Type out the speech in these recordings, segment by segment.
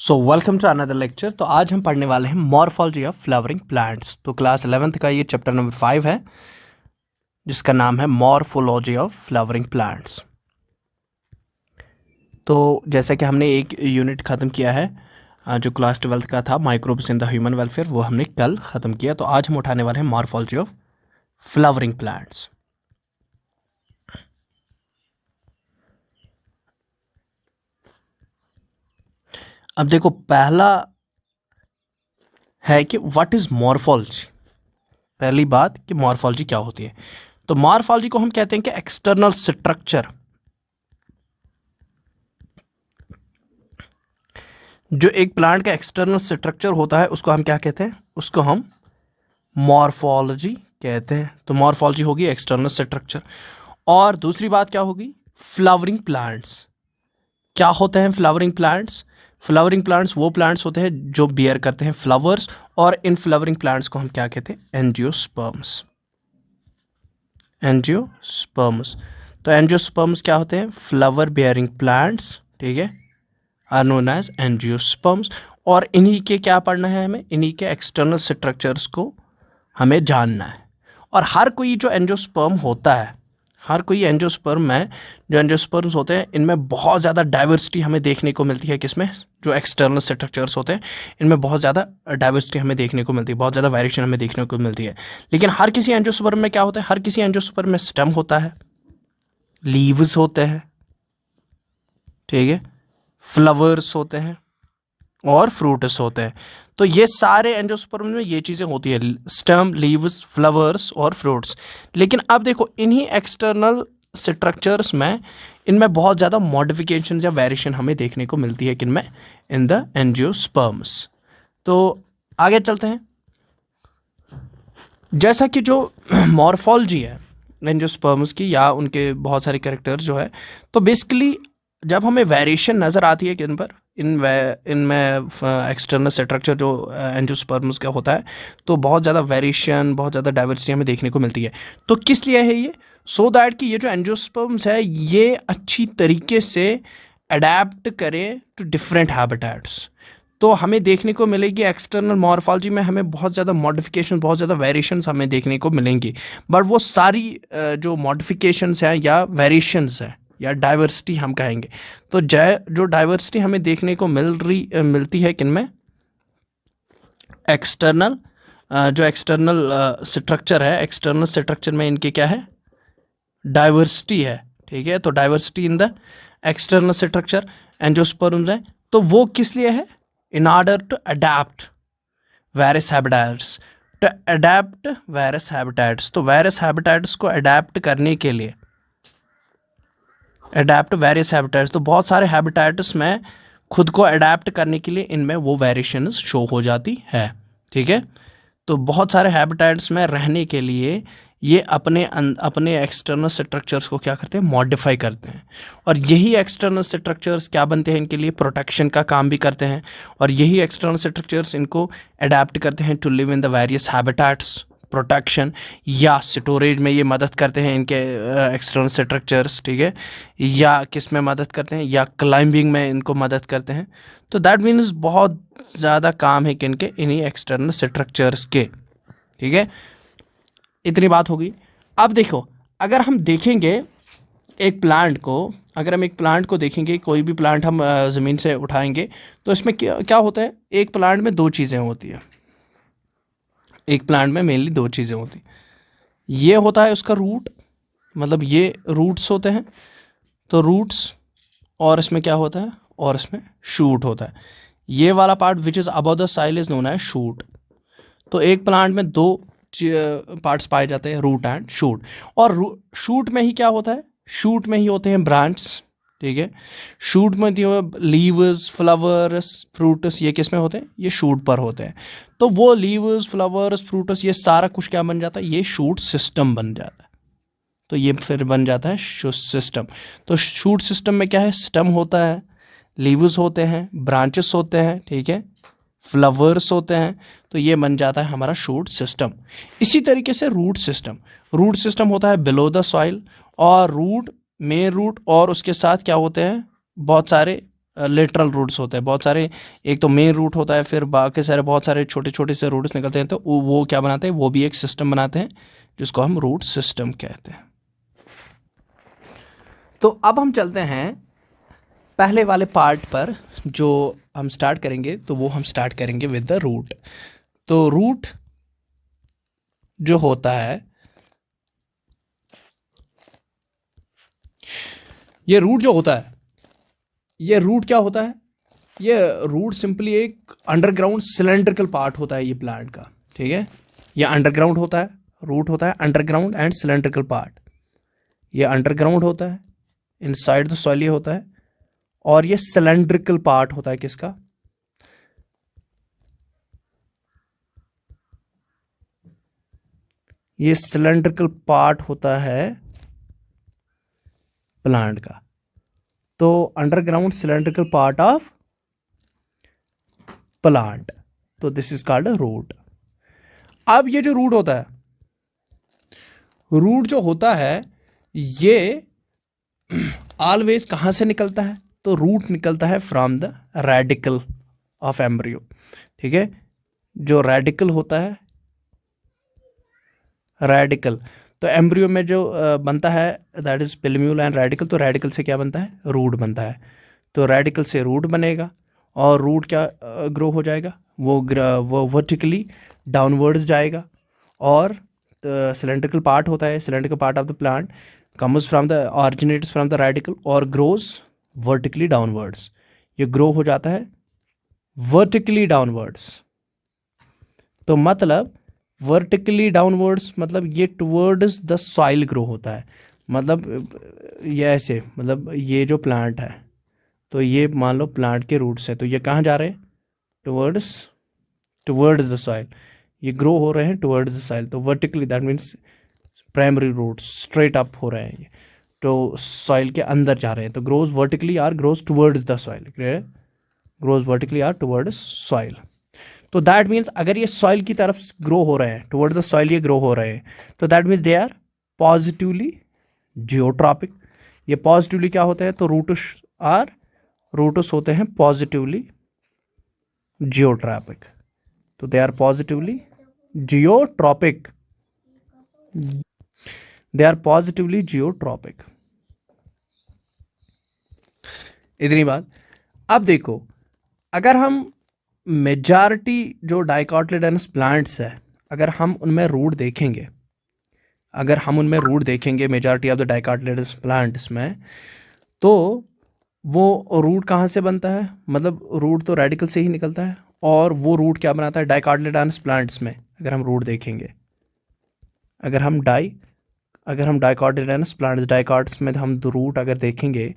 So welcome to another lecture. तो आज हम पढ़ने वाले हैं मॉर्फोलॉजी ऑफ फ्लावरिंग प्लांट्स। तो क्लास 11th का ये चैप्टर नंबर 5 है जिसका नाम है मॉर्फोलॉजी ऑफ फ्लावरिंग प्लांट्स। तो जैसे कि हमने एक यूनिट ख़त्म किया है जो क्लास 12th का था, microbes in the human welfare, वो हमने कल ख़त्म किया। तो आज हम उठाने वाले हैं मॉर्फोलॉजी ऑफ फ्लावरिंग प्लांट्स। अब देखो, पहला है कि व्हाट इज मॉर्फोलॉजी। पहली बात कि मॉर्फोलॉजी क्या होती है। तो मॉर्फोलॉजी को हम कहते हैं कि एक्सटर्नल स्ट्रक्चर, जो एक प्लांट का एक्सटर्नल स्ट्रक्चर होता है उसको हम क्या कहते हैं, उसको हम मॉर्फोलॉजी कहते हैं। तो मॉर्फोलॉजी होगी एक्सटर्नल स्ट्रक्चर। और दूसरी बात क्या होगी, फ्लावरिंग प्लांट्स। क्या होते हैं फ्लावरिंग प्लांट्स? फ्लावरिंग प्लांट्स वो प्लांट्स होते हैं जो बियर करते हैं फ्लावर्स, और इन फ्लावरिंग प्लांट्स को हम क्या कहते हैं, एंजियोस्पर्म्स। एंजियोस्पर्म्स। तो एंजियोस्पर्म्स क्या होते हैं, फ्लावर बियरिंग प्लांट्स, ठीक है, आर नोन एज एंजियोस्पर्म्स। और इन्हीं के क्या पढ़ना है हमें, इन्हीं के एक्सटर्नल स्ट्रक्चर्स को हमें जानना है। और हर कोई जो एंजियोस्पर्म होता है, हर कोई एंजियोस्पर्म में जो एंजियोस्पर्म्स होते हैं, इनमें बहुत ज़्यादा डाइवर्सिटी हमें देखने को मिलती है। किसमें? जो एक्सटर्नल स्ट्रक्चर्स होते हैं इनमें बहुत ज़्यादा डाइवर्सिटी हमें देखने को मिलती है, बहुत ज़्यादा वेरिएशन हमें देखने को मिलती है। लेकिन हर किसी एंजियोस्पर्म में क्या होता है, हर किसी एंजियोस्पर्म में स्टेम होता है, लीव्स होते हैं, ठीक है, फ्लावर्स होते हैं और फ्रूट्स होते हैं। तो ये सारे एंजियोस्पर्म में ये चीज़ें होती है, स्टेम, लीव्स, फ्लावर्स और फ्रूट्स। लेकिन अब देखो, इन्हीं एक्सटर्नल स्ट्रक्चर्स में इनमें बहुत ज़्यादा मॉडिफिकेशन या वेरिएशन हमें देखने को मिलती है। किनमें? In the angiosperms. तो आगे चलते हैं। जैसा कि जो मॉर्फोलॉजी है एंजियोस्पर्म्स की, या उनके बहुत सारे कैरेक्टर्स जो है, तो बेसिकली जब हमें वेरिएशन नज़र आती है किन पर, इनमें एक्सटर्नल स्ट्रक्चर जो एंजियोस्पर्म्स का होता है, तो बहुत ज़्यादा वेरिएशन, बहुत ज़्यादा डाइवर्सिटी हमें देखने को मिलती है। तो किस लिए है ये? सो दैट कि ये जो एंजियोस्पर्म्स है ये अच्छी तरीके से अडेप्ट करें टू डिफरेंट हैबिटेट्स। तो हमें देखने को मिलेगी एक्सटर्नल मॉर्फोलॉजी में, हमें बहुत ज़्यादा मॉडिफिकेशन, बहुत ज़्यादा वेरिएशंस हमें देखने को मिलेंगी। बट वो सारी जो मॉडिफिकेशंस हैं या वेरिएशंस हैं या डाइवर्सिटी हम कहेंगे, तो जो डाइवर्सिटी हमें देखने को मिलती है किनमें, एक्सटर्नल जो एक्सटर्नल स्ट्रक्चर है, एक्सटर्नल स्ट्रक्चर में इनके क्या है, डाइवर्सिटी है, ठीक है। तो diversity in the external structure angiosperms है। तो वो किस लिए है? in order to adapt various habitats, to adapt various habitats। तो various habitats को adapt करने के लिए, adapt various habitats, तो बहुत सारे habitats में खुद को adapt करने के लिए इनमें वो variations शो हो जाती है, ठीक है। तो बहुत सारे habitats में रहने के लिए ये अपने एक्सटर्नल स्ट्रक्चर्स को क्या करते हैं, मॉडिफाई करते हैं। और यही एक्सटर्नल स्ट्रक्चर्स क्या बनते हैं, इनके लिए प्रोटेक्शन का काम भी करते हैं। और यही एक्सटर्नल स्ट्रक्चर्स इनको अडेप्ट करते हैं to live in the various habitats, protection या स्टोरेज में ये मदद करते हैं इनके एक्सटर्नल स्ट्रक्चर्स, ठीक है, या किस में मदद करते हैं, या क्लाइंबिंग में इनको मदद करते हैं। तो दैट मीन्स बहुत ज़्यादा काम है कि इनके इन्हीं एक्सटर्नल स्ट्रक्चर्स के, ठीक है। इतनी बात होगी। अब देखो, अगर हम देखेंगे एक प्लांट को, अगर हम एक प्लांट को देखेंगे, कोई भी प्लांट हम ज़मीन से उठाएंगे, तो इसमें क्या होता है, एक प्लांट में दो चीज़ें होती है। एक प्लांट में मेनली दो चीज़ें होती हैं। ये होता है उसका रूट, मतलब ये रूट्स होते हैं, तो रूट्स, और इसमें क्या होता है, और इसमें शूट होता है। ये वाला part which is above the soil is known as shoot. तो एक प्लांट में दो पार्ट्स पाए जाते हैं, रूट एंड शूट। और शूट में ही क्या होता है, शूट में ही होते हैं ब्रांच, ठीक है। शूट में लीव्स, फ्लावर्स, फ्रूट्स, ये किस में होते हैं, ये शूट पर होते हैं। तो वो लीव्स, फ्लावर्स, फ्रूट्स, ये सारा कुछ क्या बन जाता है, ये शूट सिस्टम बन जाता है। तो ये फिर बन जाता है शूट सिस्टम। तो शूट सिस्टम में क्या है, स्टेम होता है, लीव्स होते हैं, ब्रांचेस होते हैं, ठीक है, फ्लावर्स होते हैं। तो ये बन जाता है हमारा शूट सिस्टम। इसी तरीके से रूट सिस्टम होता है बिलो द सॉइल, और रूट, मेन रूट, और उसके साथ क्या होते हैं, बहुत सारे लेटरल रूट्स होते हैं बहुत सारे। एक तो मेन रूट होता है, फिर बाकी सारे बहुत सारे छोटे छोटे से रूट्स निकलते हैं, तो वो क्या बनाते हैं, वो भी एक सिस्टम बनाते हैं जिसको हम रूट सिस्टम कहते हैं। तो अब हम चलते हैं पहले वाले पार्ट पर जो हम स्टार्ट करेंगे, तो वो हम स्टार्ट करेंगे विद द रूट। तो रूट जो होता है, ये रूट जो होता है, ये रूट क्या होता है, ये रूट सिंपली एक अंडरग्राउंड सिलेंड्रिकल पार्ट होता है ये प्लांट का, ठीक है। ये अंडरग्राउंड होता है, रूट होता है अंडरग्राउंड एंड सिलेंड्रिकल पार्ट। ये अंडरग्राउंड होता है, इनसाइड द सॉइल ये होता है, और ये सिलेंड्रिकल पार्ट होता है किसका, ये सिलेंड्रिकल पार्ट होता है प्लांट का। तो underground cylindrical part of plant, तो this is called a root. अब ये जो रूट होता है, रूट जो होता है ये ऑलवेज कहां से निकलता है, तो रूट निकलता है from the radical of embryo, ठीक है। जो रेडिकल होता है, रेडिकल, तो एम्ब्रियो में जो बनता है दैट इज पिलम्यूल एंड रेडिकल। तो रेडिकल से क्या बनता है, रूट बनता है। तो रेडिकल से रूट बनेगा, और रूट क्या ग्रो हो जाएगा, वो वर्टिकली डाउनवर्ड्स जाएगा। और सिलेंड्रिकल पार्ट होता है, cylindrical part of the plant comes from the originates from the radical और ग्रोज वर्टिकली डाउनवर्ड्स। ये ग्रो हो जाता है वर्टिकली डाउनवर्ड्स। तो मतलब वर्टिकली डाउनवर्ड्स मतलब ये टुवर्ड्स द सॉइल ग्रो होता है। मतलब ये ऐसे, मतलब ये जो प्लांट है, तो ये मान लो प्लांट के रूट्स है, तो ये कहाँ जा रहे हैं, टुवर्ड्स द सॉइल। ये ग्रो हो रहे हैं टुवर्ड्स द सॉइल, तो vertically that means primary roots straight up हो रहे हैं, ये तो सॉइल के अंदर जा रहे हैं। तो grows vertically or grows towards the soil, grows vertically or towards soil. तो दैट मीन्स अगर ये सॉइल की तरफ ग्रो हो रहे हैं, टुवर्ड्स द सॉइल ये ग्रो हो रहे हैं, तो that means they are positively geotropic. ये पॉजिटिवली क्या होते हैं, तो रूटस होते हैं पॉजिटिवली जियोट्रॉपिक। तो they are positively geotropic, they are positively geotropic. इतनी बात। अब देखो, अगर हम मेजॉरिटी जो डाइकोटिलेडोनस प्लांट्स है, अगर हम उनमें रूट देखेंगे, अगर हम उनमें रूट देखेंगे majority of the dicotyledonous plants में, तो वो रूट कहाँ से बनता है, मतलब रूट तो रेडिकल से ही निकलता है। और वो रूट क्या बनाता है डाइकोटिलेडोनस प्लांट्स में, अगर हम रूट देखेंगे, अगर हम डाइकोटिलेडोनस प्लांट्स, डाइकोट्स में हम रूट अगर देखेंगे,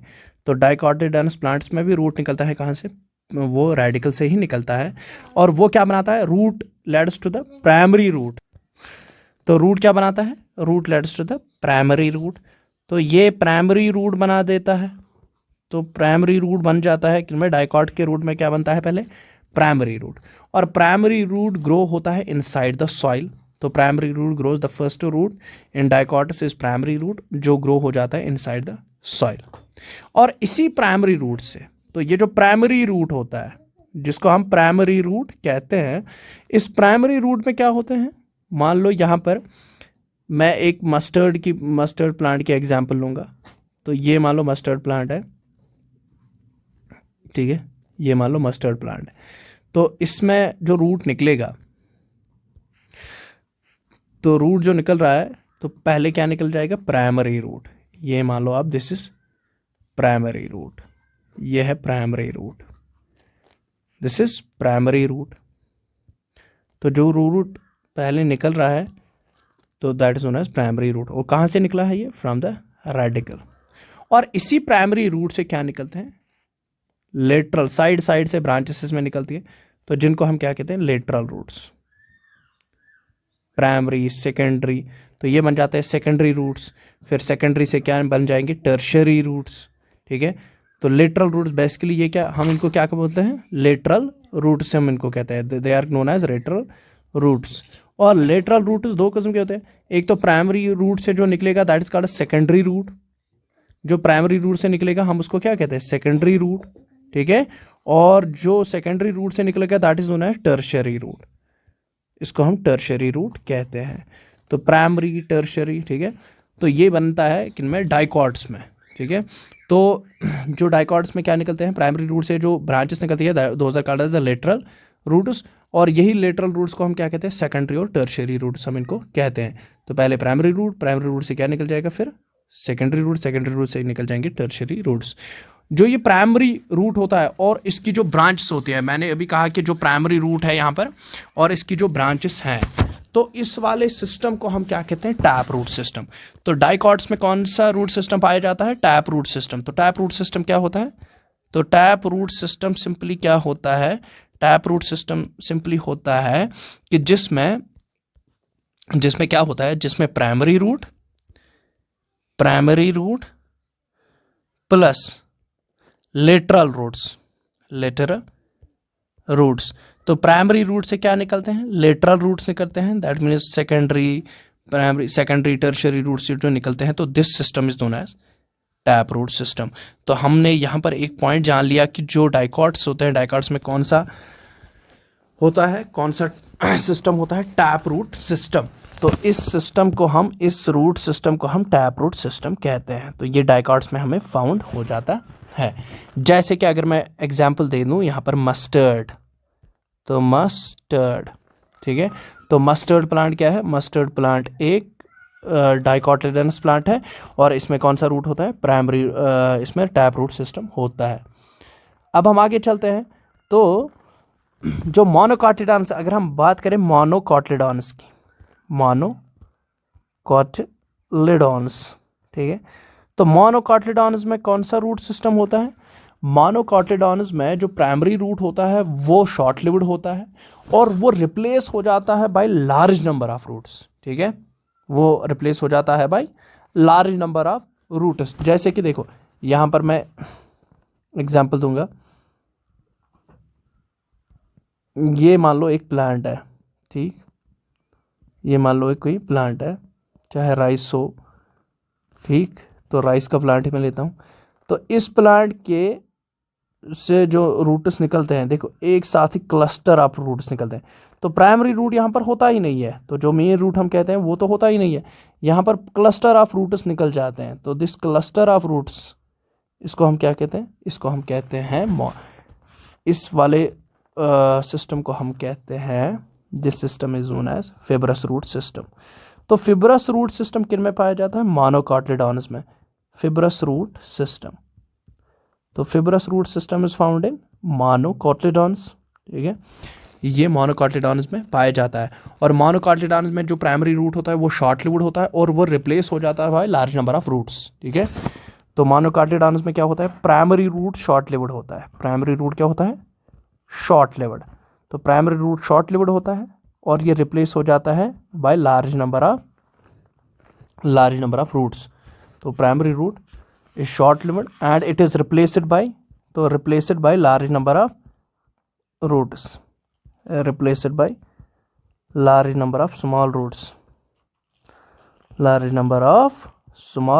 तो डाइकोटिलेडोनस प्लांट्स में भी रूट निकलता है कहाँ से, वो रेडिकल से ही निकलता है। और वो क्या बनाता है, root leads to the primary root. तो रूट क्या बनाता है, root leads to the primary root. तो ये प्राइमरी रूट बना देता है। तो प्राइमरी रूट बन जाता है कि डाइकॉट के रूट में क्या बनता है, पहले प्राइमरी रूट। और प्राइमरी रूट ग्रो होता है इनसाइड द सॉइल। तो primary root grows the first root in dicots is primary root, जो ग्रो हो जाता है इनसाइड द सॉइल। और इसी प्राइमरी रूट से, तो ये जो प्राइमरी रूट होता है जिसको हम प्राइमरी रूट कहते हैं, इस प्राइमरी रूट में क्या होते हैं, मान लो यहाँ पर मैं एक मस्टर्ड प्लांट की एग्जांपल लूँगा। तो ये मान लो मस्टर्ड प्लांट है, ठीक है, ये मान लो मस्टर्ड प्लांट है। तो इसमें जो रूट निकलेगा, तो रूट जो निकल रहा है, तो पहले क्या निकल जाएगा, प्राइमरी रूट। ये मान लो आप, दिस इज प्राइमरी रूट, ये है primary root, this is primary root. तो जो रूट पहले निकल रहा है, तो that is known as primary root. और कहाँ से निकला है ये, फ्रॉम द रेडिकल। और इसी प्राइमरी रूट से क्या निकलते हैं, लेटरल, साइड से ब्रांचेस में निकलती है, तो जिनको हम क्या कहते हैं, लेटरल रूट्स। प्राइमरी, सेकेंडरी, तो ये बन जाते हैं सेकेंडरी रूट्स। फिर सेकेंडरी से क्या बन जाएंगे, टर्शियरी रूट्स, ठीक है। तो लेटरल रूट्स बेसिकली ये क्या, हम इनको क्या बोलते हैं, लेटरल रूट्स हम इनको कहते हैं, they are known as lateral roots. और लेटरल रूट्स दो किस्म के होते हैं, एक तो प्राइमरी रूट से जो निकलेगा that is called secondary root. जो प्राइमरी रूट से निकलेगा हम उसको क्या कहते हैं, सेकेंडरी रूट, ठीक है, और जो सेकेंडरी रूट से निकलेगा that is known as tertiary root, इसको हम टर्शियरी रूट कहते हैं। तो प्राइमरी, टर्शियरी, ठीक है, तो ये बनता है किनमें, डाइकॉट्स में, ठीक है। तो जो डाइकॉट्स में क्या निकलते हैं, प्राइमरी रूट से जो ब्रांचेस निकलती है those are called as the lateral roots, और यही लेटरल रूट्स को हम क्या कहते हैं, सेकेंडरी और टर्शियरी रूट्स हम इनको कहते हैं। तो पहले प्राइमरी रूट से क्या निकल जाएगा, फिर सेकेंडरी रूट से निकल जाएंगे टर्शियरी रूट्स। जो ये प्राइमरी रूट होता है और इसकी जो ब्रांचेस होती है, मैंने अभी कहा कि जो प्राइमरी रूट है यहाँ पर और इसकी जो ब्रांचेस हैं, तो इस वाले सिस्टम को हम क्या कहते हैं, टैप रूट सिस्टम। तो डाइकॉट्स में कौन सा रूट सिस्टम पाया जाता है, टैप रूट सिस्टम। तो टैप रूट सिस्टम क्या होता है, तो टैप रूट सिस्टम सिंपली क्या होता है, टैप रूट सिस्टम सिंपली होता है कि जिसमें क्या होता है, जिसमें primary root plus lateral roots. तो प्राइमरी रूट से क्या निकलते हैं, लेटरल रूट्स निकलते हैं, that means secondary tertiary roots जो निकलते हैं। तो this system is known as tap root system. तो हमने यहाँ पर एक पॉइंट जान लिया कि जो डाइकॉट्स होते हैं, डाइकॉट्स में कौन सा सिस्टम होता है, टैप रूट सिस्टम। तो इस रूट सिस्टम को हम टैप रूट सिस्टम कहते हैं। तो ये डाइकॉट्स में हमें फाउंड हो जाता है। जैसे कि अगर मैं एग्जाम्पल दे दूँ यहाँ पर मस्टर्ड, तो मस्टर्ड, ठीक है, तो मस्टर्ड प्लांट क्या है, मस्टर्ड प्लांट एक डाइकोटिलेडोनस प्लांट है और इसमें कौन सा रूट होता है, प्राइमरी, इसमें टैप रूट सिस्टम होता है। अब हम आगे चलते हैं। तो जो मोनोकोटिलेडोनस, अगर हम बात करें मोनोकोटिलेडोनस की, मोनोकोटिलेडोनस, ठीक है, तो मोनोकोटिलेडोनस में कौन सा रूट सिस्टम होता है, मोनोकोटिलेडोनस में जो प्राइमरी रूट होता है वो शॉर्ट लिव्ड होता है और वो रिप्लेस हो जाता है by large number of roots, ठीक है, वो रिप्लेस हो जाता है by large number of roots. जैसे कि देखो यहाँ पर मैं एग्जांपल दूंगा, ये मान लो एक प्लांट है, ठीक, ये मान लो एक कोई प्लांट है, चाहे राइस हो, ठीक, तो राइस का प्लांट ही मैं लेता हूँ। तो इस प्लांट के से जो रूट्स निकलते हैं, देखो एक साथ ही क्लस्टर ऑफ रूट्स निकलते हैं। तो प्राइमरी रूट यहाँ पर होता ही नहीं है, तो जो मेन रूट हम कहते हैं वो तो होता ही नहीं है, यहाँ पर क्लस्टर ऑफ रूट्स निकल जाते हैं। तो दिस क्लस्टर ऑफ रूट्स, इसको हम क्या कहते हैं, इसको हम कहते हैं, इस वाले सिस्टम को हम कहते हैं, this system is known as fibrous root system. तो फिब्रस रूट सिस्टम किन में पाया जाता है, मोनोकोटिलेडोनस में, फिब्रस रूट सिस्टम। तो fibrous root system is found in monocotyledonous, ठीक है, ये मोनोकोटिलेडोनस में पाया जाता है। और मोनोकोटिलेडोनस में जो प्राइमरी रूट होता है वो शॉर्ट लिव्ड होता है और वो रिप्लेस हो जाता है by large number of roots, ठीक है। तो मोनोकोटिलेडोनस में क्या होता है, प्राइमरी रूट शॉर्ट लिव्ड होता है, प्राइमरी रूट क्या होता है, शॉर्ट लिव्ड। तो प्राइमरी रूट शॉर्ट लिव्ड होता है और ये रिप्लेस हो जाता है by large number of roots. तो primary root is short lived and it is replaced by large number of roots, replaced by large number of small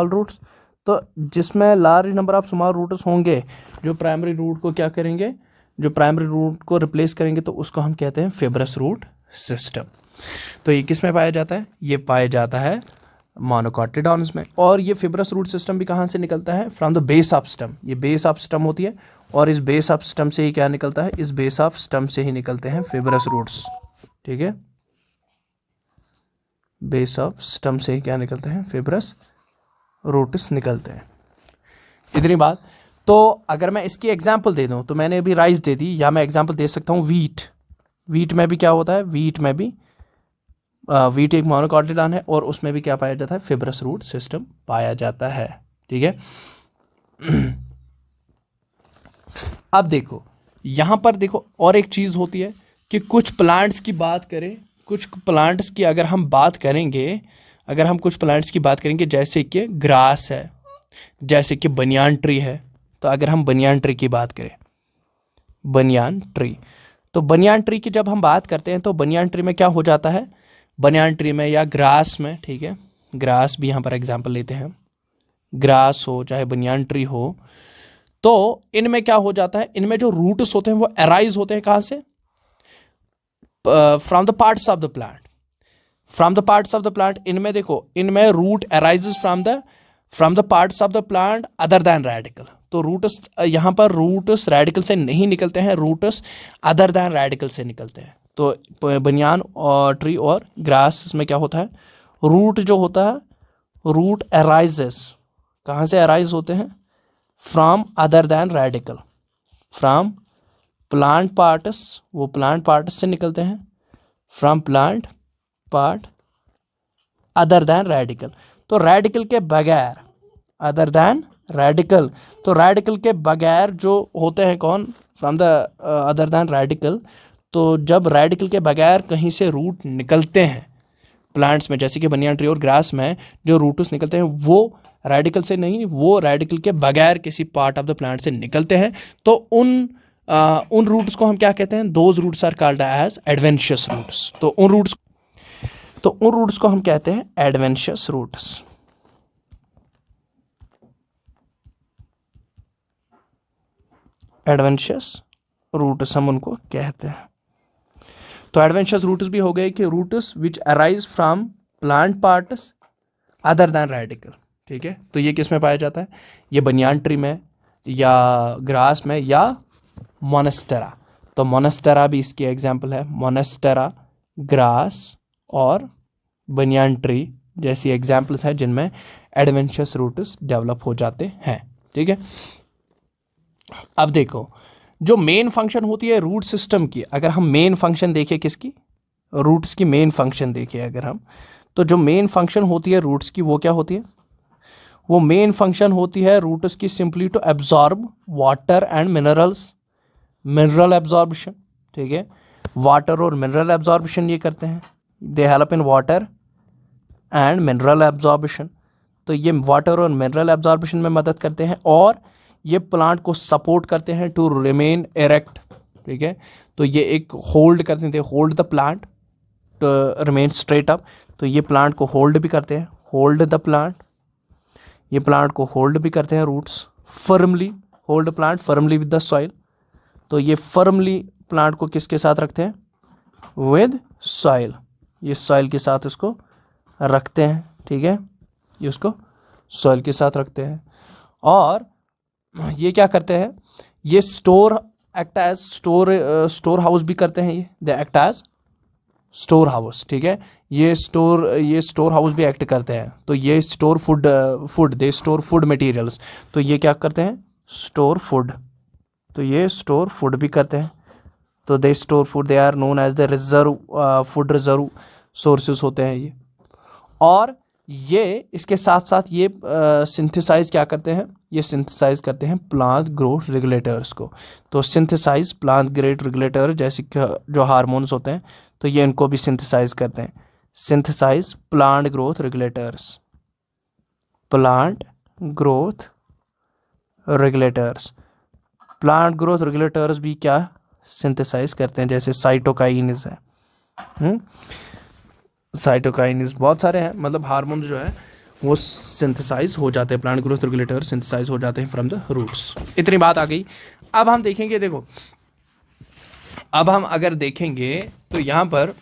roots। तो जिसमें large number of small roots होंगे, जो primary root को क्या करेंगे, जो primary root को रिप्लेस करेंगे, तो उसको हम कहते हैं फिब्रस रूट सिस्टम। तो ये किस में पाया जाता है, ये पाया जाता है मोनोकोटिलेडोनस में। और ये फिब्रस रूट सिस्टम भी कहाँ से निकलता है, from the base of stem. ये बेस ऑफ स्टेम होती है और इस बेस ऑफ स्टेम से ही क्या निकलता है, इस बेस ऑफ स्टेम से ही निकलते हैं फिब्रस रूट्स, ठीक है, बेस ऑफ स्टेम से ही क्या निकलते हैं, फिब्रस रूट्स निकलते हैं। इतनी बात। तो अगर मैं इसकी एग्जाम्पल दे दूं, तो मैंने अभी राइस दे दी, या मैं एग्जाम्पल दे सकता हूँ वीट में भी क्या होता है, वीट एक मोनोकोटिलेडोन है और उसमें भी क्या पाया जाता है, फिब्रस रूट सिस्टम पाया जाता है, ठीक है। अब देखो यहां पर देखो और एक चीज होती है कि कुछ प्लांट्स की बात करें, कुछ प्लांट्स की अगर हम बात करेंगे, जैसे कि ग्रास है, जैसे कि बनियान ट्री है। तो अगर हम बनियान ट्री की बात करें, बनियान ट्री की जब हम बात करते हैं, तो बनियान ट्री में क्या हो जाता है, बनियान ट्री में या ग्रास में, ठीक है, ग्रास भी यहाँ पर एग्जांपल लेते हैं, ग्रास हो चाहे बनियान ट्री हो, तो इनमें क्या हो जाता है, इनमें जो रूट्स होते हैं वो अराइज होते हैं कहां से, from the parts of the plant, from the parts of the plant. इनमें देखो, इनमें root arises from the parts of the plant other than radicle. तो रूट्स, यहां पर रूट्स रेडिकल से नहीं निकलते हैं, रूट्स अदर देन रेडिकल से निकलते हैं। तो बनियान और ट्री और ग्रास में क्या होता है, रूट जो होता है, रूट अराइजेस कहां से अराइज होते हैं, from other than radical, from plant parts, वो प्लांट पार्ट्स से निकलते हैं, from plant part other than radicle. तो रेडिकल के बगैर, अदर देन रेडिकल, तो रेडिकल के बगैर जो होते हैं कौन, from the other than radicle. तो जब रेडिकल के बगैर कहीं से रूट निकलते हैं प्लांट्स में, जैसे कि बनियान ट्री और ग्रास में जो रूट्स निकलते हैं वो रेडिकल से नहीं, वो रेडिकल के बगैर किसी पार्ट ऑफ द प्लांट से निकलते हैं। तो उन रूट्स को हम क्या कहते हैं, those roots are called as adventitious roots. तो उन रूट्स को हम कहते हैं एडवेंशियस रूट्स। एडवेंशियस रूट्स हम उनको कहते हैं। तो एडवेंशियस रूट्स भी हो गए कि roots which arise from plant parts other than radicle. ठीक है, तो ये किस में पाया जाता है, ये बनियान ट्री में या ग्रास में या मोनेस्टेरा। तो मोनेस्टेरा भी इसकी एग्जांपल है, मोनेस्टेरा, ग्रास और बनियान ट्री जैसी एग्जांपल्स हैं जिनमें एडवेंशियस रूट्स डेवलप हो जाते हैं। ठीक है, अब देखो, जो मेन फंक्शन होती है रूट सिस्टम की, अगर हम मेन फंक्शन देखें किसकी, रूट्स की मेन फंक्शन देखें अगर हम, तो जो मेन फंक्शन होती है रूट्स की वो क्या होती है, वो मेन फंक्शन होती है रूट्स की simply to absorb water and minerals, mineral absorption. ठीक है, वाटर और मिनरल एब्जॉर्बशन ये करते हैं, they help in water and mineral absorption. तो ये वाटर और मिनरल एब्जॉर्बशन में मदद करते हैं और ये प्लांट को सपोर्ट करते हैं टू रिमेन इरेक्ट। ठीक है, तो ये एक होल्ड करते थे, hold the plant to remain straight up. तो ये प्लांट को होल्ड भी करते हैं, होल्ड द प्लांट, ये प्लांट को होल्ड भी करते हैं roots, firmly hold plant firmly with the soil. तो ये फर्मली प्लांट को किसके साथ रखते हैं, विद सॉइल, ये सॉइल के साथ इसको रखते हैं। ठीक है, ये उसको सॉइल के साथ रखते हैं और ये क्या करते हैं, ये store act as storehouse भी करते हैं, ये they act as storehouse. ठीक है, ये स्टोर हाउस भी एक्ट करते हैं। तो ये स्टोर फूड दे स्टोर फूड मटेरियल्स। तो ये क्या करते हैं, स्टोर फूड, तो ये स्टोर फूड भी करते हैं। तो they store food, they are known as the reserve, food reserve sources होते हैं ये। और ये इसके साथ साथ ये सिंथेसाइज क्या करते हैं, ये सिंथेसाइज करते हैं प्लांट ग्रोथ रेगुलेटर्स को। तो सिंथेसाइज प्लांट ग्रोथ रेगुलेटर जैसे जो हार्मोन्स होते हैं, तो ये इनको भी सिंथेसाइज करते हैं। Synthesize plant growth regulators, plant growth regulators, plant growth regulators भी क्या सिंथेसाइज करते हैं, जैसे साइटोकाइनिस है, साइटोकाइनिस बहुत सारे हैं, मतलब हार्मोन जो है वो सिंथेसाइज हो जाते हैं, प्लांट ग्रोथ रेगुलेटर सिंथेसाइज हो जाते हैं फ्रॉम द रूट्स। इतनी बात आ गई। अब हम देखेंगे, देखो अब हम अगर देखेंगे तो यहाँ पर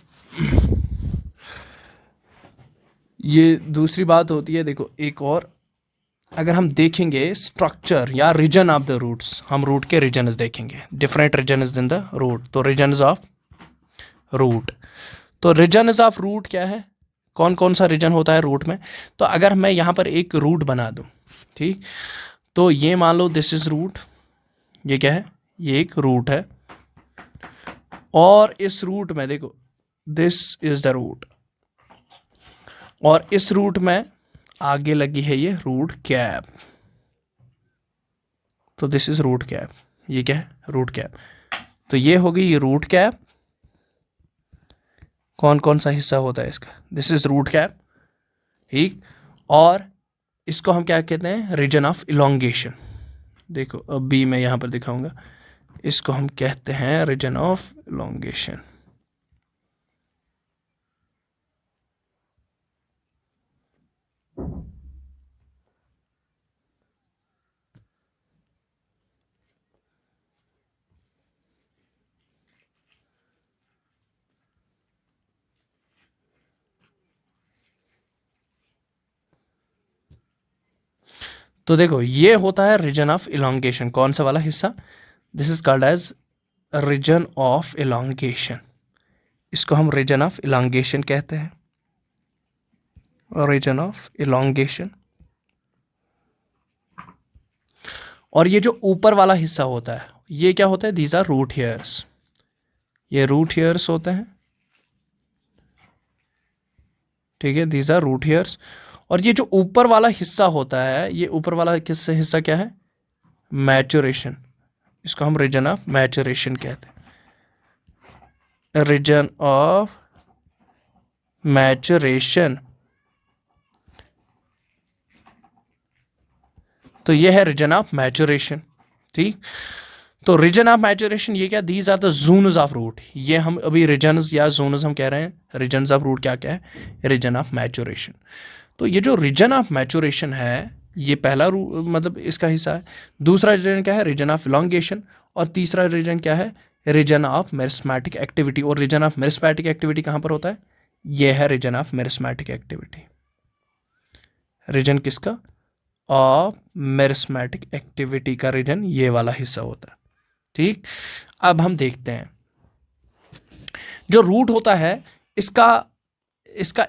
ये दूसरी बात होती है। देखो एक और, अगर हम देखेंगे स्ट्रक्चर या रीजन ऑफ द रूट्स, हम रूट के रीजन्स देखेंगे, different regions in the root. तो रीजन्स ऑफ रूट, तो रीजन्स ऑफ रूट क्या है, कौन कौन सा रीजन होता है रूट में। तो अगर मैं यहाँ पर एक रूट बना दूँ, ठीक, तो ये मान लो दिस इज रूट, ये क्या है, ये एक रूट है। और इस रूट में देखो, दिस इज द रूट, और इस रूट में आगे लगी है ये रूट कैप। तो दिस इज रूट कैप, ये क्या है, रूट कैप। तो ये हो गई ये रूट कैप। कौन कौन सा हिस्सा होता है इसका, दिस इज रूट कैप, ठीक। और इसको हम क्या कहते हैं, रीजन ऑफ इलोंगेशन। देखो अब भी मैं यहाँ पर दिखाऊंगा, इसको हम कहते हैं रीजन ऑफ इलोंगेशन। तो देखो ये होता है रीजन ऑफ इलोंगेशन, कौन सा वाला हिस्सा, this is called as region of elongation, इसको हम रीजन ऑफ इलोंगेशन कहते हैं, रीजन ऑफ इलोंगेशन। और ये जो ऊपर वाला हिस्सा होता है ये क्या होता है, दीज आर रूट हेयर्स, ये रूट हेयर्स होते हैं, ठीक है, दीज आर रूट हेयर्स। और ये जो ऊपर वाला हिस्सा होता है, ये ऊपर वाला हिस्सा क्या है, मैचुरेशन, इसको हम रीजन ऑफ मैचुरेशन कहते हैं, रीजन ऑफ मैचुरेशन। तो ये है रीजन ऑफ मैचुरेशन, ठीक। तो रीजन ऑफ मैचुरेशन ये क्या, these are the zones of root, ये हम अभी रीजन्स या जोन्स हम कह रहे हैं, रीजन्स ऑफ रूट क्या क्या है, रीजन ऑफ मैचुरेशन। तो ये जो रीजन ऑफ मैचुरेशन है ये पहला मतलब इसका हिस्सा है। दूसरा रीजन क्या है, रीजन ऑफ इलोंगेशन। और तीसरा रीजन क्या है, रीजन ऑफ मेरिस्मेटिक एक्टिविटी। और रीजन ऑफ मेरिस्मेटिक एक्टिविटी कहाँ पर होता है, ये है region of meristematic activity, region किसका, ऑफ मेरिस्मेटिक एक्टिविटी का रीजन ये वाला हिस्सा होता है, ठीक। अब हम देखते हैं जो रूट होता है इसका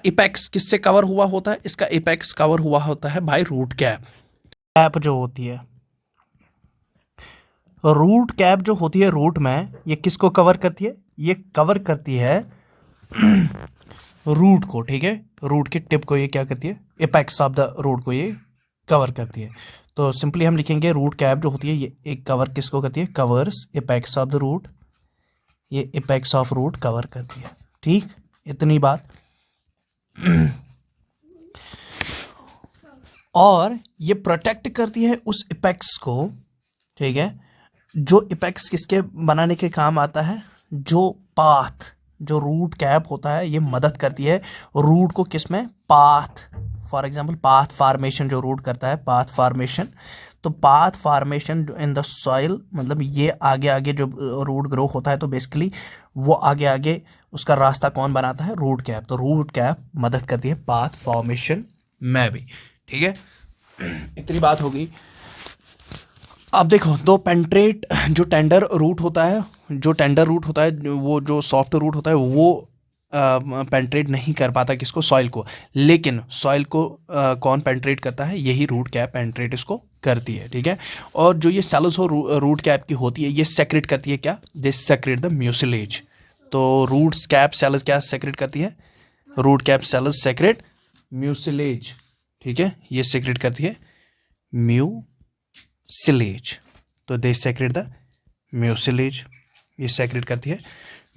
इपेक्स किससे कवर हुआ होता है, इसका इपेक्स कवर हुआ होता है बाय रूट कैप। कैप जो होती है, रूट कैप जो होती है रूट में, ये किसको कवर करती है, ये कवर करती है रूट को, ठीक है, रूट के टिप को ये क्या करती है, इपेक्स ऑफ द रूट को ये कवर करती है। तो सिंपली हम लिखेंगे रूट कैप जो होती है ये एक कवर किसको करती है, covers apex of the root, ये इपेक्स ऑफ रूट कवर करती है, ठीक, इतनी बात। और ये प्रोटेक्ट करती है उस इपेक्स को, ठीक है, जो इपेक्स किसके बनाने के काम आता है, जो पाथ, जो रूट कैप होता है ये मदद करती है रूट को किस में, path, for example path formation जो रूट करता है, पाथ फार्मेशन। तो path formation in the soil, मतलब ये आगे आगे जो रूट ग्रो होता है तो बेसिकली वो आगे आगे उसका रास्ता कौन बनाता है, रूट कैप। तो रूट कैप मदद करती है पाथ फॉर्मेशन में भी, ठीक है, इतनी बात होगी। अब देखो दो पेंट्रेट, जो टेंडर रूट होता है, जो टेंडर रूट होता है, वो जो सॉफ्ट रूट होता है वो पेंट्रेट नहीं कर पाता किसको, सॉइल को, लेकिन सॉइल को कौन पेंट्रेट करता है, यही रूट कैप पेंट्रेट इसको करती है, ठीक है। और जो ये सेल्स हो रूट कैप की होती है ये सेक्रेट करती है क्या, दिस सेक्रेट द म्यूसिलेज। तो रूट्स कैप सेल्स क्या सेक्रेट करती है, root cap cells secrete mucilage, ठीक है, ये सेक्रेट करती है म्यूसिलेज। तो दे सेक्रेट द म्यूसिलेज, ये सेक्रेट करती है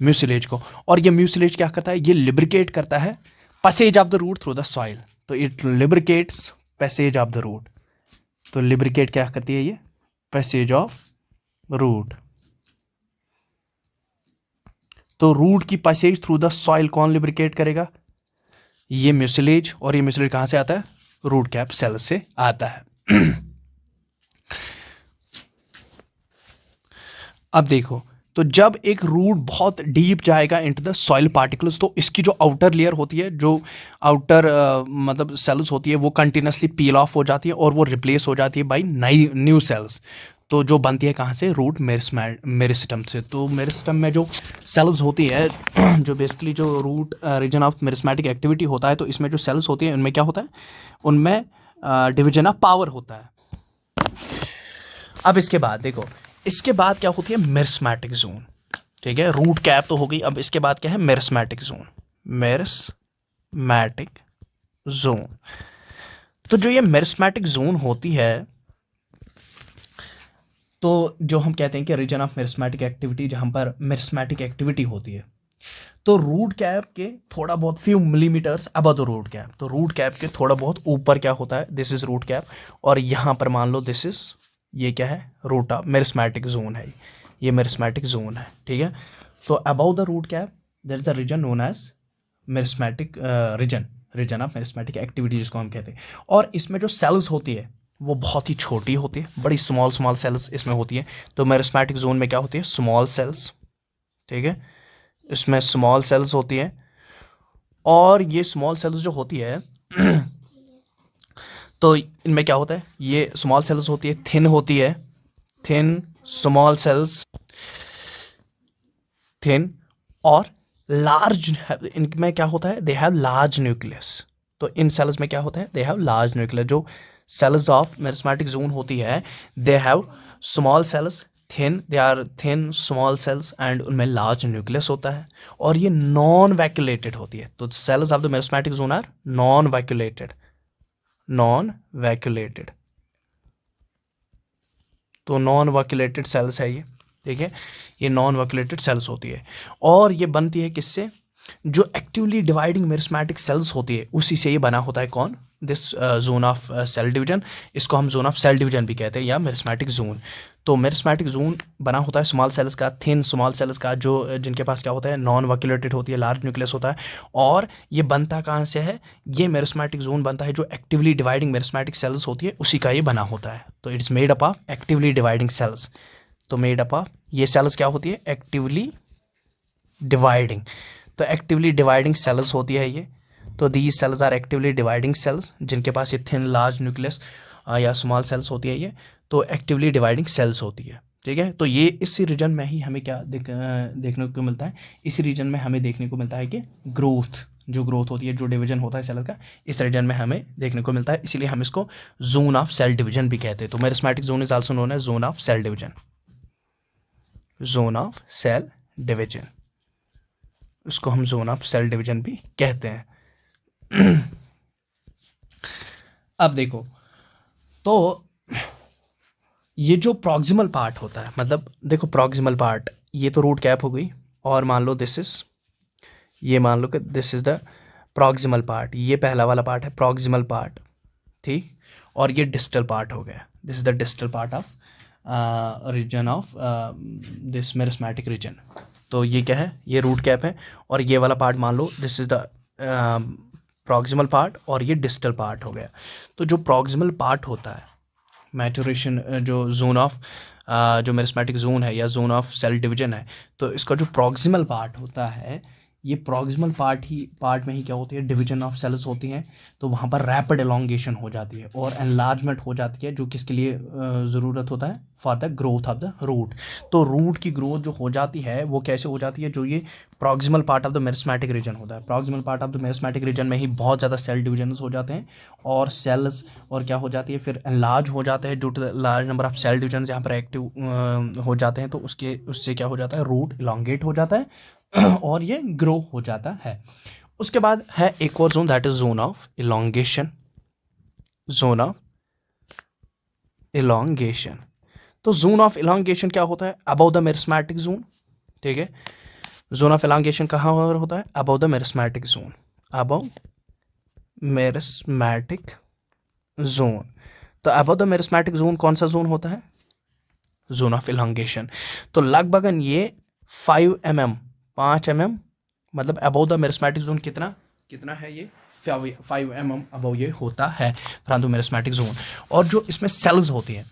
म्यूसिलेज को। और ये म्यूसिलेज क्या करता है, ये लिब्रिकेट करता है passage of the root through the soil. तो it lubricates passage of the root. तो लिब्रिकेट क्या करती है, ये पैसेज ऑफ रूट। तो रूट की पैसेज थ्रू द सॉइल कौन लिब्रिकेट करेगा, ये म्यूसिलेज। और ये म्यूसिलेज कहां से आता है, रूट कैप सेल से आता है। अब देखो, तो जब एक रूट बहुत डीप जाएगा इनटू द सॉइल पार्टिकल्स तो इसकी जो आउटर लेयर होती है, जो आउटर मतलब सेल्स होती है वो कंटिन्यूसली पील ऑफ हो जाती है और वो रिप्लेस हो जाती है बाय न्यू सेल्स। तो जो बनती है कहाँ से, रूट मेरिस्टम से। तो मेरिस्टम में जो सेल्स होती है, जो बेसिकली जो root region of meristematic activity होता है, तो इसमें जो सेल्स होती है उनमें क्या होता है, उनमें डिवीजन ऑफ पावर होता है। अब इसके बाद देखो, इसके बाद क्या होती है, मेरिस्मेटिक जोन, ठीक है, रूट कैप तो हो गई। अब इसके बाद क्या है, मेरिस्मेटिक जोन, मेरिस्मेटिक जोन। तो जो ये मेरिस्मेटिक जोन होती है, तो जो हम कहते हैं कि रीजन ऑफ मेरिस्मेटिक एक्टिविटी, जहां पर मेरिस्मेटिक एक्टिविटी होती है, तो रूट कैप के थोड़ा बहुत few millimetres above the root cap. तो रूट कैप के थोड़ा बहुत ऊपर क्या होता है, दिस इज रूट कैप। और यहां पर मान लो दिस इज, ये क्या है, रूट ऑफ मेरिस्मेटिक जोन है, ये मेरिस्मेटिक जोन है, ठीक है। तो above the root cap there is a region known as meristematic region, region of meristematic activity जिसको हम कहते हैं। और इसमें जो सेल्स होती है वो बहुत ही छोटी होती है, बड़ी स्मॉल सेल्स इसमें होती है। तो मेरिस्मेटिक जोन में क्या होती है, स्मॉल सेल्स, ठीक है, इसमें स्मॉल सेल्स होती है। और ये स्मॉल सेल्स जो होती है तो इनमें क्या होता है, ये स्मॉल सेल्स होती है, थिन होती है, थिन स्मॉल सेल्स, थिन, और लार्ज। इनमें क्या होता है, दे हैव लार्ज न्यूक्लियस। तो इन सेल्स में क्या होता है, दे हैव लार्ज न्यूक्लियस। जो सेल्स ऑफ मेरिस्मेटिक जोन होती है, they have small cells, thin, they are thin small cells, and उनमें लार्ज न्यूक्लियस होता है, और ये नॉन वैक्यूलेटेड होती है। तो cells of the meristematic zone are non vacuolated, non vacuolated. तो नॉन वैक्यूलेटेड सेल्स है ये, ठीक है, ये नॉन वैक्यूलेटेड सेल्स होती है। और ये बनती है किससे, जो एक्टिवली डिवाइडिंग मेरिस्मेटिक सेल्स होती है उसी से ये बना होता है। कौन, this zone of cell division. इसको हम जोन ऑफ सेल डिवीजन भी कहते हैं, या मेरिस्मेटिक जोन। तो मेरिस्मेटिक जोन बना होता है स्मॉल सेल्स का, थिन स्मॉल सेल्स का, जो जिनके पास क्या होता है, नॉन वैक्यूलेटेड होती है, लार्ज न्यूक्लियस होता है। और ये बनता कहाँ से है, ये मेरिस्मेटिक जोन बनता है जो एक्टिवली डिवाइडिंग मेरिस्मेटिक सेल्स होती है उसी का ये बना होता है। तो it's made up of actively dividing cells. तो मेड अप ऑफ, ये सेल्स क्या होती है, एक्टिवली डिवाइडिंग। तो एक्टिवली डिवाइडिंग सेल्स होती है ये। तो these cells are actively dividing cells, जिनके पास ये थिन लार्ज न्यूक्लियस या स्मॉल सेल्स होती है ये, तो एक्टिवली डिवाइडिंग सेल्स होती है, ठीक है। तो ये इसी रीजन में ही हमें क्या देखने को मिलता है, इसी रीजन में हमें देखने को मिलता है कि ग्रोथ, जो ग्रोथ होती है, जो डिवीजन होता है सेल का, इस रीजन में हमें देखने को मिलता है। इसीलिए हम इसको जोन ऑफ सेल डिवीजन भी कहते हैं। तो meristematic zone is also known as zone of cell division, zone of cell division, इसको हम जोन ऑफ सेल डिवीजन भी कहते हैं। अब देखो, तो ये जो प्रॉक्सिमल पार्ट होता है, मतलब देखो प्रॉक्सिमल पार्ट, ये तो रूट कैप हो गई, और मान लो दिस इज, ये मान लो कि this is the proximal part, ये पहला वाला पार्ट है प्रॉक्सिमल पार्ट, ठीक। और ये डिस्टल पार्ट हो गया, this is the distal part of region of this meristematic region. तो ये क्या है, ये रूट कैप है, और ये वाला पार्ट मान लो this is the proximal part, और ये डिस्टल पार्ट हो गया। तो जो प्रॉक्सिमल पार्ट होता है, मैचुरेशन, जो जोन ऑफ जो मेरिस्मेटिक जोन है या जोन ऑफ सेल डिवीजन है, तो इसका जो प्रॉक्सिमल पार्ट होता है, ये प्रॉक्सिमल पार्ट में ही क्या होती है, डिवीजन ऑफ सेल्स होती हैं। तो वहाँ पर रैपिड एलोंगेशन हो जाती है और एनलार्जमेंट हो जाती है, जो किसके लिए ज़रूरत होता है, for the growth of the root. तो रूट की ग्रोथ जो हो जाती है वो कैसे हो जाती है, जो ये proximal part of the meristematic region होता है, proximal part of the meristematic region में ही बहुत ज़्यादा सेल डिवीजन हो जाते हैं, और सेल्स और क्या हो जाती है, फिर एनलार्ज हो जाते हैं due to the large number of cell division यहाँ पर एक्टिव हो जाते हैं। तो उससे क्या हो जाता है, रूट इलांगेट हो जाता है और ये ग्रो हो जाता है। उसके बाद है एक और zone, that is zone of elongation, zone of elongation. तो जोन ऑफ इलोंगेशन क्या होता है, अबव द मेरिस्मेटिक जोन, ठीक है। जोन ऑफ इलोंगेशन कहाँ होता है, above the meristematic zone, above meristematic zone. तो अबव द मेरिस्मेटिक जोन कौन सा जोन होता है, जोन ऑफ इलोंगेशन। तो लगभग ये 5 mm, 5 mm, मतलब अबव द मेरिस्मेटिक जोन कितना है, ये 5 mm अबव ये होता है फ्रॉम द मेरिस्मेटिक जोन। और जो इसमें सेल्स होती हैं,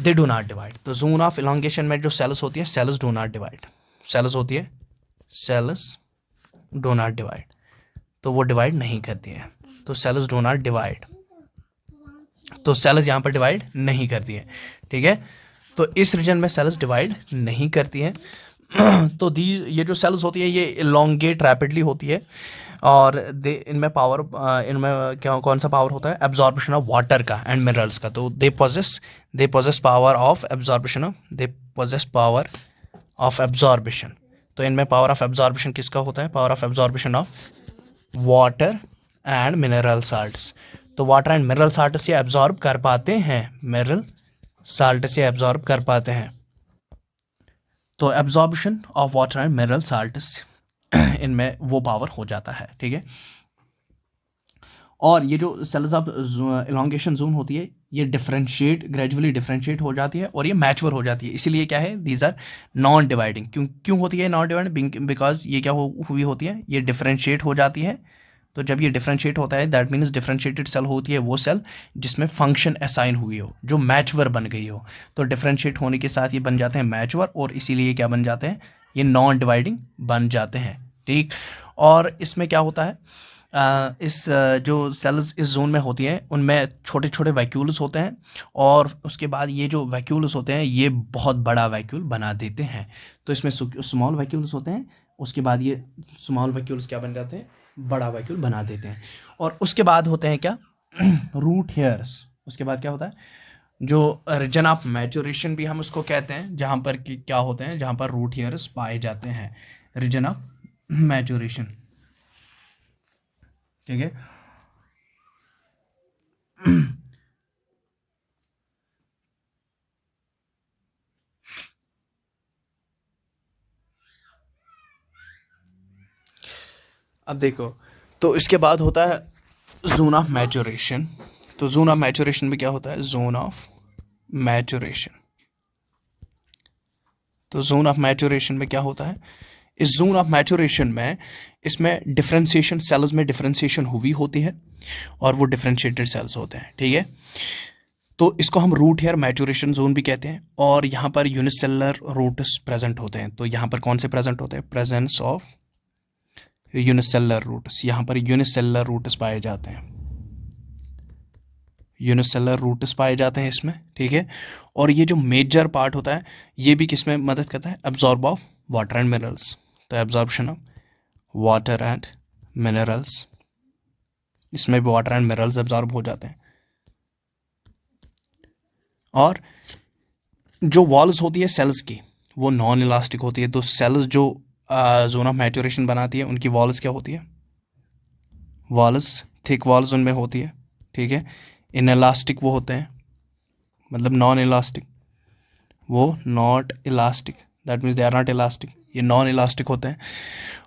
दे डू नॉट डिवाइड। तो जोन ऑफ इलोंगेशन में जो सेल्स होती है, cells do not divide, cells होती है, सेल्स डू नॉट डिवाइड, तो वो डिवाइड नहीं करती है। तो सेल्स डू नॉट डिवाइड, तो सेल्स यहाँ पर डिवाइड नहीं करती है, ठीक है। तो इस रीजन में सेल्स डिवाइड नहीं करती हैं। तो ये जो सेल्स होती है ये इलोंगेट रैपिडली होती है, और इनमें क्या कौन सा पावर होता है, एब्जॉर्प्शन ऑफ वाटर का एंड मिनरल्स का। तो they possess power of absorption, तो इनमें पावर ऑफ एब्जॉर्प्शन किसका होता है, power of absorption of water and mineral salts. तो वाटर एंड मिनरल साल्ट से एब्जॉर्ब कर पाते हैं, मिनरल साल्ट से एब्जॉर्ब कर पाते हैं। तो absorption of water and mineral salts, इनमें वो पावर हो जाता है, ठीक है। और ये जो सेल्स ऑफ इलोंगेशन जोन होती है, ये ग्रेजुअली डिफरेंशिएट हो जाती है और ये मैच्योर हो जाती है। इसीलिए क्या है, दीज आर नॉन डिवाइडिंग। क्यों होती है नॉन डिवाइडिंग, बिकॉज ये क्या हुई होती है, ये डिफरेंशिएट हो जाती है। तो जब ये डिफरेंशिएट होता है, दैट मीन्स डिफरेंशिएटेड सेल होती है वो सेल जिसमें फंक्शन असाइन हुई हो, जो मैच्योर बन गई हो। तो डिफरेंशिएट होने के साथ ये बन जाते हैं मैच्योर, और इसीलिए क्या बन जाते हैं, ये नॉन डिवाइडिंग बन जाते हैं, ठीक। और इसमें क्या होता है, जो सेल्स इस जोन में होती हैं उनमें छोटे छोटे वैक्यूल्स होते हैं, और उसके बाद ये जो वैक्यूल्स होते हैं ये बहुत बड़ा वैक्यूल बना देते हैं। तो इसमें स्मॉल वैक्यूल्स होते हैं, उसके बाद ये स्मॉल वैक्यूल्स क्या बन जाते हैं, बड़ा वैक्यूल बना देते हैं। और उसके बाद होते हैं क्या, रूट हेयर्स। उसके बाद क्या होता है, जो रीजन ऑफ मैच्योरेशन भी हम उसको कहते हैं, जहाँ पर कि क्या होते हैं, जहाँ पर रूट हेयर्स पाए जाते हैं, रीजन ऑफ मैच्योरेशन। ठीक है। अब देखो, तो इसके बाद होता है जोन ऑफ मैच्योरेशन। तो जोन ऑफ मैच्योरेशन में क्या होता है, जोन ऑफ मैच्योरेशन। तो जोन ऑफ मैच्योरेशन में क्या होता है, इस जोन ऑफ मैच्योरेशन में इसमें डिफरेंशिएशन, सेल्स में डिफरेंशिएशन हुई होती है और वो डिफरेंशिएटेड सेल्स होते हैं। ठीक है। तो इसको हम रूट हेयर मैच्योरेशन जोन भी कहते हैं। और यहाँ पर यूनिसेलुलर रूट्स प्रेजेंट होते हैं। तो यहाँ पर कौन से प्रेजेंट होते हैं, प्रेजेंस ऑफ यूनिसेलुलर रूट्स। यहाँ पर यूनिसेलुलर रूट्स पाए जाते हैं, यूनिसेलुलर रूट्स पाए जाते हैं इसमें। ठीक है। और ये जो मेजर पार्ट होता है ये भी किस में मदद करता है, absorb of water and minerals. तो absorption of water and minerals, इसमें भी वाटर एंड मिनरल्स एब्जॉर्ब हो जाते हैं। और जो वॉल्स होती है सेल्स की वो नॉन इलास्टिक होती है। तो सेल्स जो जोन ऑफ मैच्योरेशन बनाती है उनकी वॉल्स क्या होती है, वॉल्स थिक वॉल्स उनमें होती है। ठीक है। इन इलास्टिक वो होते हैं, मतलब नॉन इलास्टिक, वो not elastic, that means they are not elastic, ये नॉन इलास्टिक होते हैं।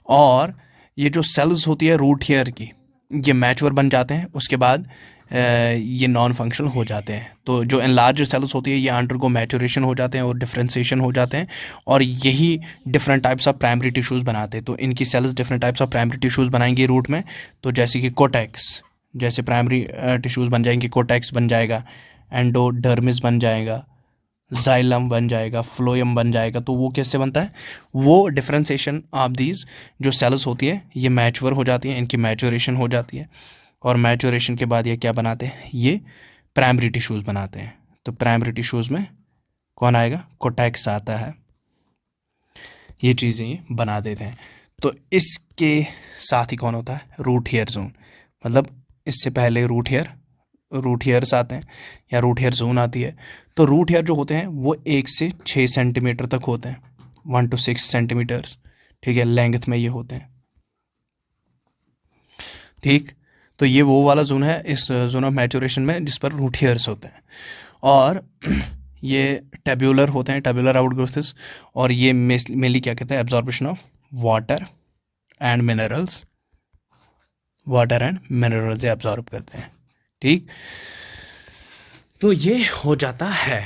और ये जो सेल्स होती है रूट हेयर की, ये मैच्योर बन जाते हैं, उसके बाद ये नॉन फंक्शनल हो जाते हैं। तो जो एनलार्ज सेल्स होती है ये अंडरगो मैच्योरेशन हो जाते हैं और डिफरेंशिएशन हो जाते हैं, और यही different types of primary tissues बनाते हैं। तो इनकी sales different types of primary tissues बनाएंगे रूट में। तो जैसे कि कोटेक्स, जैसे प्राइमरी टिश्यूज़ बन जाएंगे, कोटेक्स बन जाएगा, एंडोडर्मिस बन जाएगा, जाइलम बन जाएगा, फ्लोएम बन जाएगा। तो वो कैसे बनता है, वो डिफरेंशिएशन ऑफ दीज जो सेल्स होती है ये मैच्योर हो जाती है, इनकी मैच्योरेशन हो जाती है, और मैच्योरेशन के बाद ये क्या बनाते हैं, ये प्राइमरी टिश्यूज़ बनाते हैं। तो प्राइमरी टिश्यूज़ में कौन आएगा, कोटैक्स आता है, ये चीज़ें ये बना देते हैं। तो इसके साथ ही कौन होता है, रूट हेयर जोन। मतलब इससे पहले रूट हेयर्स आते हैं या रूट हेयर जोन आती है। तो रूट हेयर जो होते हैं वो 1 से 6 सेंटीमीटर तक होते हैं, 1 to 6 सेंटीमीटर्स। ठीक है, लेंथ में ये होते हैं। ठीक। तो ये वो वाला जोन है इस जोन ऑफ मैच्योरेशन में जिस पर रूट हेयर्स होते हैं। और ये टेब्यूलर होते हैं, टेब्यूलर आउटग्रोथ्स। और ये मेनली क्या कहते हैं, absorption of water and minerals, water and minerals absorb करते हैं। ठीक। तो ये हो जाता है।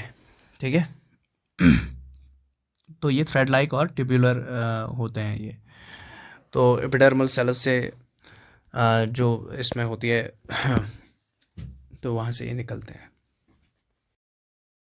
ठीक है। तो ये थ्रेड लाइक और ट्यूबुलर होते हैं ये। तो एपिडर्मल सेल्स से जो इसमें होती है तो वहाँ से ये निकलते हैं।